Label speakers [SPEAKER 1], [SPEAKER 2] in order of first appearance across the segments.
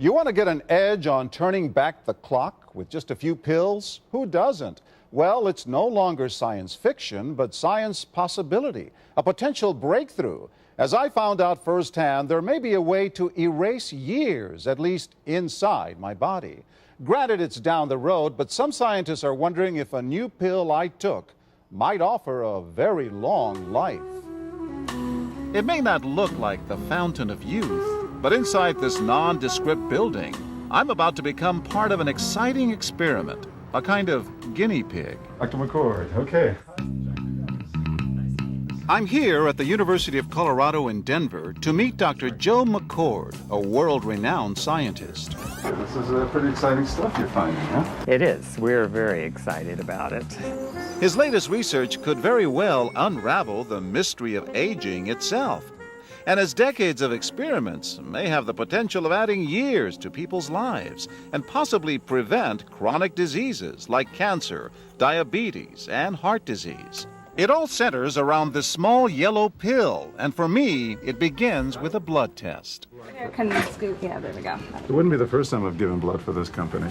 [SPEAKER 1] You want to get an edge on turning back the clock with just a few pills? Who doesn't? Well, it's no longer science fiction, but science possibility, a potential breakthrough. As I found out firsthand, there may be a way to erase years, at least inside my body. Granted, it's down the road, but some scientists are wondering if a new pill I took might offer a very long life. It may not look like the fountain of youth, but inside this nondescript building, I'm about to become part of an exciting experiment, a kind of guinea pig.
[SPEAKER 2] Dr. McCord, okay.
[SPEAKER 1] I'm here at the University of Colorado in Denver to meet Dr. Joe McCord, a world-renowned scientist.
[SPEAKER 2] This is pretty exciting stuff you're finding, huh?
[SPEAKER 3] It is. We're very excited about it.
[SPEAKER 1] His latest research could very well unravel the mystery of aging itself. And his decades of experiments may have the potential of adding years to people's lives and possibly prevent chronic diseases like cancer, diabetes, and heart disease. It all centers around this small yellow pill, and for me, it begins with a blood test.
[SPEAKER 4] Can you scoop? Yeah, there we go.
[SPEAKER 2] It wouldn't be the first time I've given blood for this company.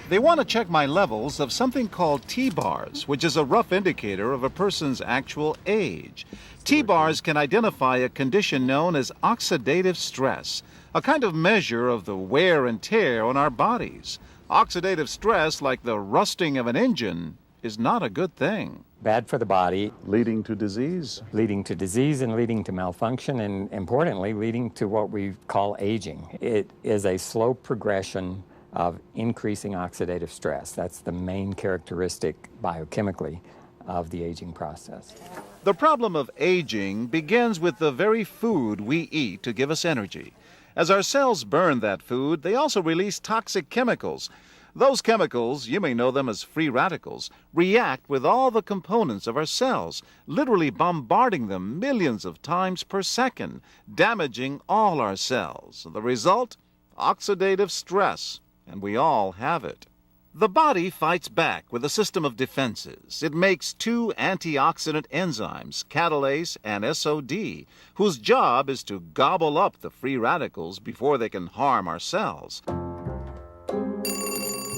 [SPEAKER 1] They want to check my levels of something called T-bars, which is a rough indicator of a person's actual age. T-bars can identify a condition known as oxidative stress, a kind of measure of the wear and tear on our bodies. Oxidative stress, like the rusting of an engine, is not a good thing.
[SPEAKER 3] Bad for the body.
[SPEAKER 1] Leading to disease?
[SPEAKER 3] Leading to disease and leading to malfunction, and importantly, leading to what we call aging. It is a slow progression of increasing oxidative stress. That's the main characteristic biochemically of the aging process.
[SPEAKER 1] The problem of aging begins with the very food we eat to give us energy. As our cells burn that food, they also release toxic chemicals. Those chemicals, you may know them as free radicals, react with all the components of our cells, literally bombarding them millions of times per second, damaging all our cells. The result? Oxidative stress, and we all have it. The body fights back with a system of defenses. It makes two antioxidant enzymes, catalase and SOD, whose job is to gobble up the free radicals before they can harm our cells.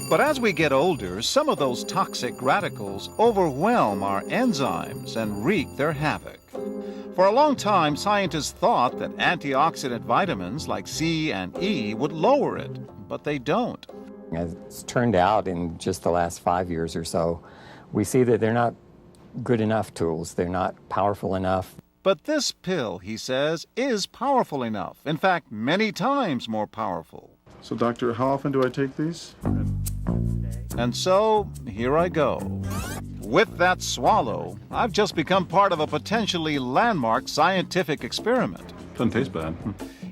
[SPEAKER 1] But as we get older, some of those toxic radicals overwhelm our enzymes and wreak their havoc. For a long time, scientists thought that antioxidant vitamins like C and E would lower it, but they don't.
[SPEAKER 3] As it's turned out in just the last 5 years or so, we see that they're not good enough tools. They're not powerful enough.
[SPEAKER 1] But this pill, he says, is powerful enough. In fact, many times more powerful.
[SPEAKER 2] So, doctor, how often do I take these?
[SPEAKER 1] And so, here I go. With that swallow, I've just become part of a potentially landmark scientific experiment.
[SPEAKER 2] Doesn't taste bad.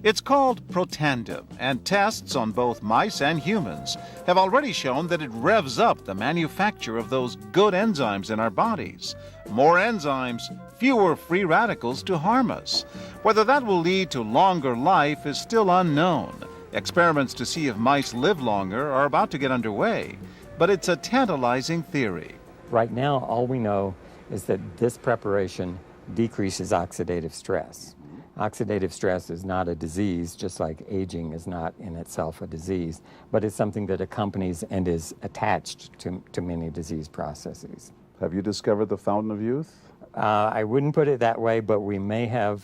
[SPEAKER 1] It's called Protandim, and tests on both mice and humans have already shown that it revs up the manufacture of those good enzymes in our bodies. More enzymes, fewer free radicals to harm us. Whether that will lead to longer life is still unknown. Experiments to see if mice live longer are about to get underway, but it's a tantalizing theory.
[SPEAKER 3] Right now, all we know is that this preparation decreases oxidative stress. Oxidative stress is not a disease, just like aging is not in itself a disease, but it's something that accompanies and is attached to many disease processes.
[SPEAKER 2] Have you discovered the fountain of youth?
[SPEAKER 3] I wouldn't put it that way, but we may have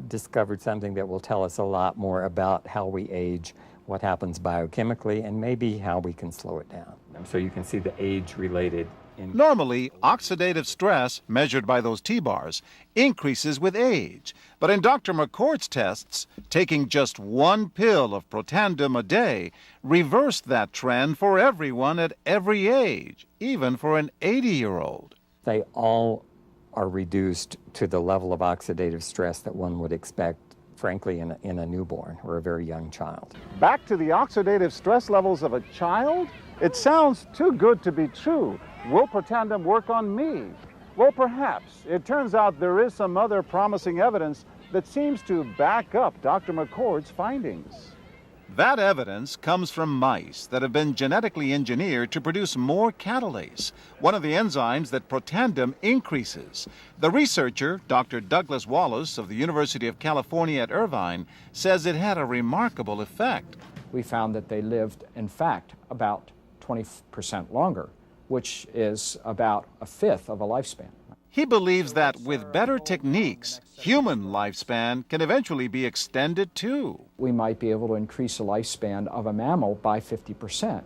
[SPEAKER 3] discovered something that will tell us a lot more about how we age, what happens biochemically, and maybe how we can slow it down. So you can see the age-related.
[SPEAKER 1] Normally, oxidative stress, measured by those T-bars, increases with age. But in Dr. McCord's tests, taking just one pill of Protandim a day reversed that trend for everyone at every age, even for an 80-year-old.
[SPEAKER 3] They all are reduced to the level of oxidative stress that one would expect, frankly, in a newborn or a very young child.
[SPEAKER 1] Back to the oxidative stress levels of a child? It sounds too good to be true. Will Protandim work on me? Well, perhaps. It turns out there is some other promising evidence that seems to back up Dr. McCord's findings. That evidence comes from mice that have been genetically engineered to produce more catalase, one of the enzymes that Protandim increases. The researcher, Dr. Douglas Wallace of the University of California at Irvine, says it had a remarkable effect.
[SPEAKER 5] We found that they lived, in fact, about 20% longer, which is about a fifth of a lifespan.
[SPEAKER 1] He believes that with better techniques, human lifespan can eventually be extended too.
[SPEAKER 5] We might be able to increase the lifespan of a mammal by 50%.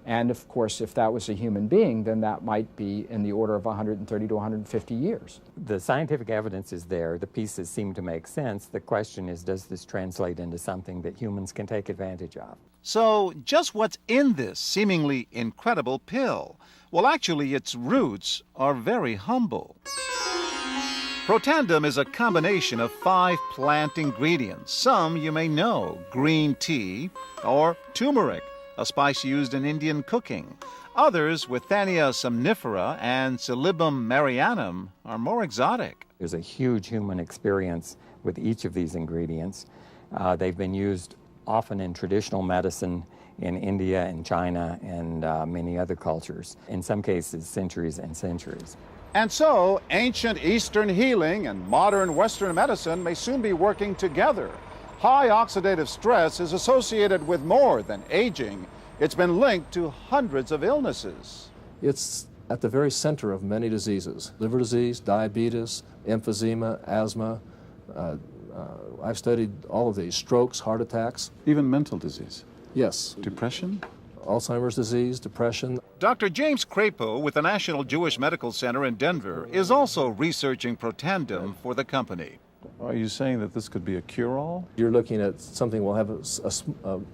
[SPEAKER 5] And of course, if that was a human being, then that might be in the order of 130 to 150 years.
[SPEAKER 3] The scientific evidence is there. The pieces seem to make sense. The question is, does this translate into something that humans can take advantage of?
[SPEAKER 1] So, just what's in this seemingly incredible pill? Well, actually, its roots are very humble. Protandim is a combination of 5 plant ingredients. Some you may know: green tea or turmeric, a spice used in Indian cooking. Others, Withania somnifera and Silybum marianum, are more exotic.
[SPEAKER 3] There's a huge human experience with each of these ingredients. They've been used often in traditional medicine in India and China and many other cultures, in some cases centuries and centuries.
[SPEAKER 1] And so, ancient Eastern healing and modern Western medicine may soon be working together. High oxidative stress is associated with more than aging. It's been linked to hundreds of illnesses.
[SPEAKER 6] It's at the very center of many diseases: liver disease, diabetes, emphysema, asthma. I've studied all of these: strokes, heart attacks.
[SPEAKER 2] Even mental disease.
[SPEAKER 6] Yes.
[SPEAKER 2] Depression?
[SPEAKER 6] Alzheimer's disease, depression.
[SPEAKER 1] Dr. James Crapo with the National Jewish Medical Center in Denver is also researching Protandim for the company.
[SPEAKER 2] Are you saying that this could be a cure-all?
[SPEAKER 6] You're looking at something will have a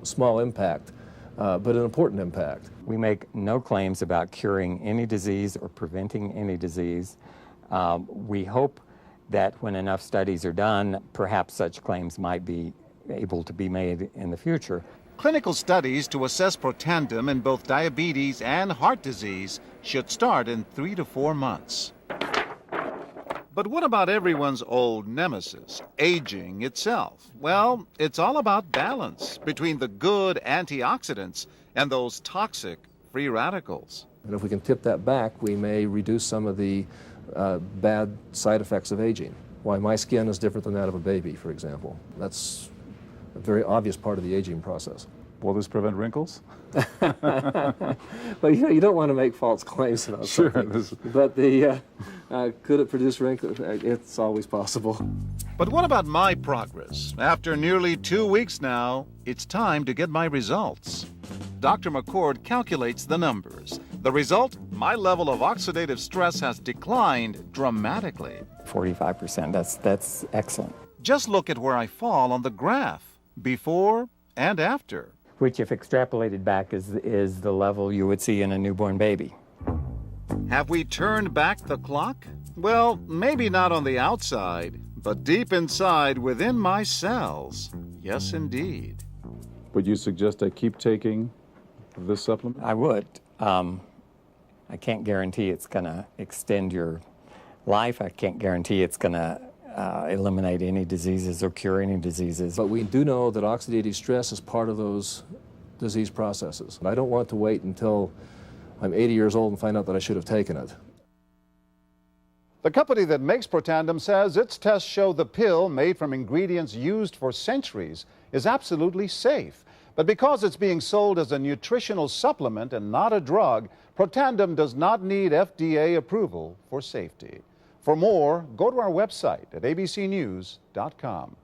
[SPEAKER 6] small impact, but an important impact.
[SPEAKER 3] We make no claims about curing any disease or preventing any disease. We hope that when enough studies are done, perhaps such claims might be able to be made in the future.
[SPEAKER 1] Clinical studies to assess Protandim in both diabetes and heart disease should start in 3 to 4 months. But what about everyone's old nemesis, aging itself? Well, it's all about balance between the good antioxidants and those toxic free radicals.
[SPEAKER 6] And if we can tip that back, we may reduce some of the bad side effects of aging. Why my skin is different than that of a baby, for example. That's a very obvious part of the aging process.
[SPEAKER 2] Will this prevent wrinkles?
[SPEAKER 6] Well, you don't want to make false claims about something. But could it produce wrinkles? It's always possible.
[SPEAKER 1] But what about my progress? After nearly 2 weeks now, it's time to get my results. Dr. McCord calculates the numbers. The result? My level of oxidative stress has declined dramatically.
[SPEAKER 3] 45%, that's excellent.
[SPEAKER 1] Just look at where I fall on the graph, before and after.
[SPEAKER 3] Which, if extrapolated back, is the level you would see in a newborn baby.
[SPEAKER 1] Have we turned back the clock? Well, maybe not on the outside, but deep inside within my cells. Yes, indeed.
[SPEAKER 2] Would you suggest I keep taking this supplement?
[SPEAKER 3] I would. I can't guarantee it's going to extend your life. I can't guarantee it's going to eliminate any diseases or cure any diseases.
[SPEAKER 6] But we do know that oxidative stress is part of those disease processes. I don't want to wait until I'm 80 years old and find out that I should have taken it.
[SPEAKER 1] The company that makes Protandim says its tests show the pill, made from ingredients used for centuries, is absolutely safe. But because it's being sold as a nutritional supplement and not a drug, Protandim does not need FDA approval for safety. For more, go to our website at abcnews.com.